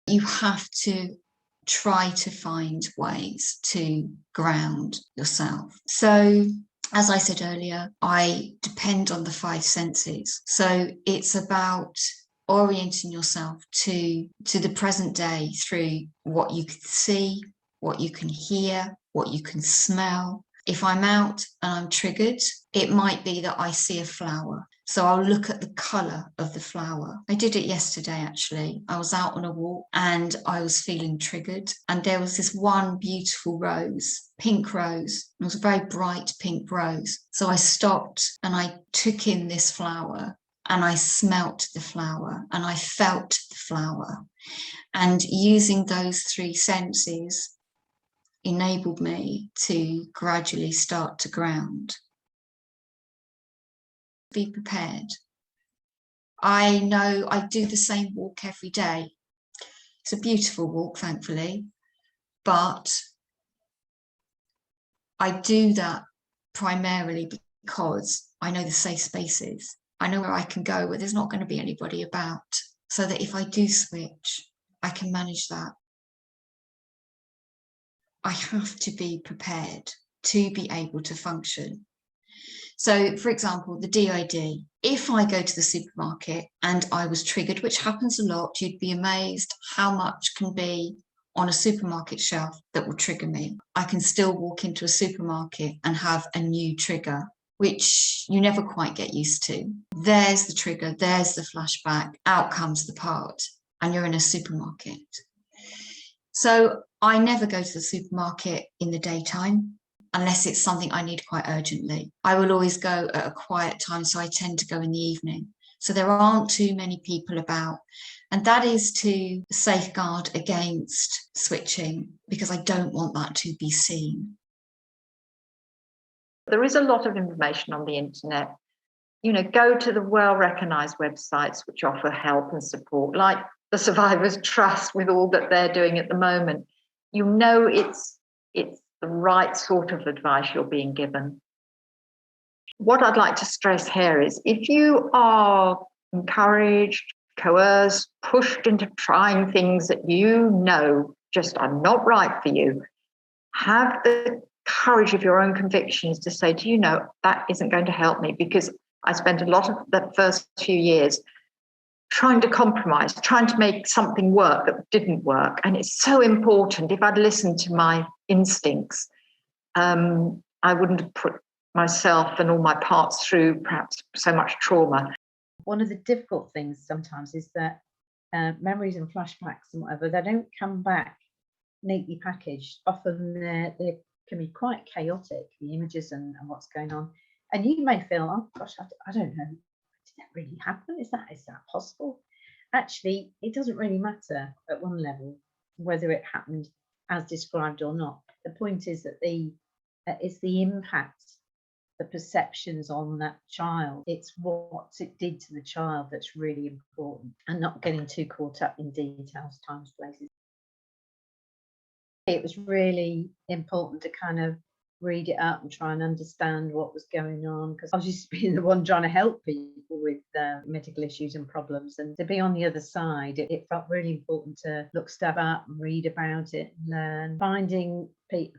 You have to try to find ways to ground yourself. So, as I said earlier, I depend on the five senses. So it's about orienting yourself to the present day through what you can see, what you can hear, what you can smell. If I'm out and I'm triggered, it might be that I see a flower. So I'll look at the colour of the flower. I did it yesterday, actually. I was out on a walk and I was feeling triggered. And there was this one beautiful rose, pink rose. It was a very bright pink rose. So I stopped and I took in this flower and I smelt the flower and I felt the flower. And using those three senses enabled me to gradually start to ground. Be prepared. I know I do the same walk every day. It's a beautiful walk, thankfully, but I do that primarily because I know the safe spaces. I know where I can go where there's not going to be anybody about, so that if I do switch, I can manage that. I have to be prepared to be able to function. So, for example, the DID, if I go to the supermarket and I was triggered, which happens a lot, you'd be amazed how much can be on a supermarket shelf that will trigger me. I can still walk into a supermarket and have a new trigger, which you never quite get used to. There's the trigger, there's the flashback, out comes the part, and you're in a supermarket. So I never go to the supermarket in the daytime, unless it's something I need quite urgently. I will always go at a quiet time, so I tend to go in the evening. So there aren't too many people about. And that is to safeguard against switching, because I don't want that to be seen. There is a lot of information on the internet. You know, go to the well-recognised websites which offer help and support, like the Survivors Trust, with all that they're doing at the moment. You know it's the right sort of advice you're being given. What I'd like to stress here is, if you are encouraged, coerced, pushed into trying things that you know just are not right for you, have the courage of your own convictions to say, do you know, that isn't going to help me? Because I spent a lot of the first few years trying to compromise, trying to make something work that didn't work. And it's so important. If I'd listened to my instincts, I wouldn't have put myself and all my parts through perhaps so much trauma. One of the difficult things sometimes is that memories and flashbacks and whatever, they don't come back neatly packaged. Often they can be quite chaotic, the images and what's going on. And you may feel, oh gosh, I don't know, did that really happen? Is that possible? Actually, it doesn't really matter at one level whether it happened as described or not. The point is that it's the impact, the perceptions on that child. It's what it did to the child that's really important, and not getting too caught up in details, times, places. It was really important to kind of read it up and try and understand what was going on, because I was used to being the one trying to help people with medical issues and problems, and to be on the other side, it felt really important to look stuff up and read about it and learn. Finding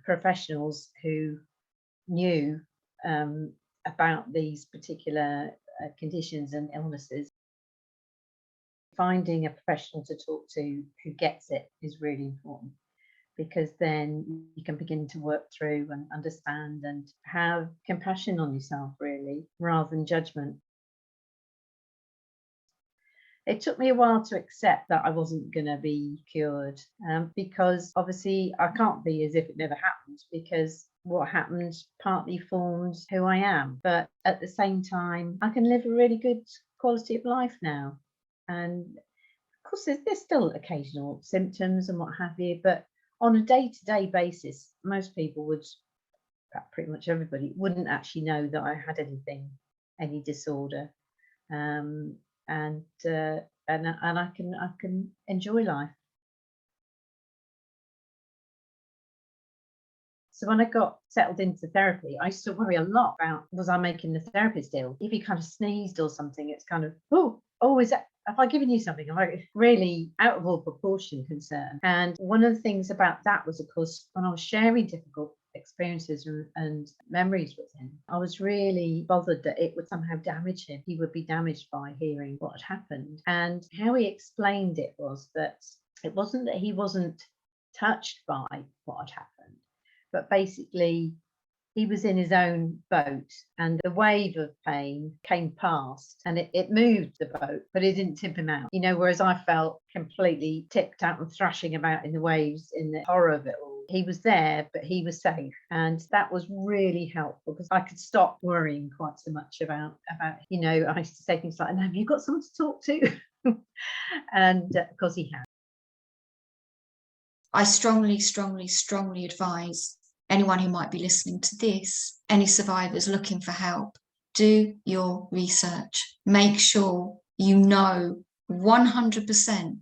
professionals who knew about these particular conditions and illnesses. Finding a professional to talk to who gets it is really important, because then you can begin to work through and understand and have compassion on yourself, really, rather than judgment. It took me a while to accept that I wasn't going to be cured, because obviously I can't be as if it never happened, because what happened partly formed who I am. But at the same time, I can live a really good quality of life now. And of course, there's still occasional symptoms and what have you, but on a day-to-day basis, most people would, pretty much everybody, wouldn't actually know that I had any disorder, and I can enjoy life. So when I got settled into therapy, I used to worry a lot about, was I making the therapist ill? If he kind of sneezed or something, it's kind of, oh, is that, have I given you something? Am I really out of all proportion concerned? And one of the things about that was, of course, when I was sharing difficult experiences and memories with him, I was really bothered that it would somehow damage him. He would be damaged by hearing what had happened. And how he explained it was that it wasn't that he wasn't touched by what had happened, but basically he was in his own boat and the wave of pain came past and it moved the boat, but it didn't tip him out, you know, whereas I felt completely tipped out and thrashing about in the waves in the horror of it all. He was there, but he was safe, and that was really helpful because I could stop worrying quite so much about you know, I used to say things like, have you got someone to talk to? And because he had. I strongly advise anyone who might be listening to this, any survivors looking for help, do your research. Make sure you know 100%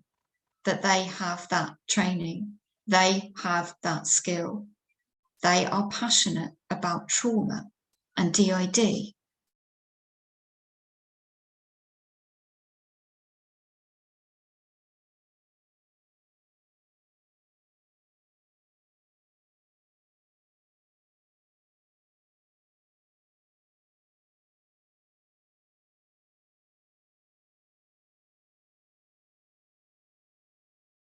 that they have that training, they have that skill, they are passionate about trauma and DID.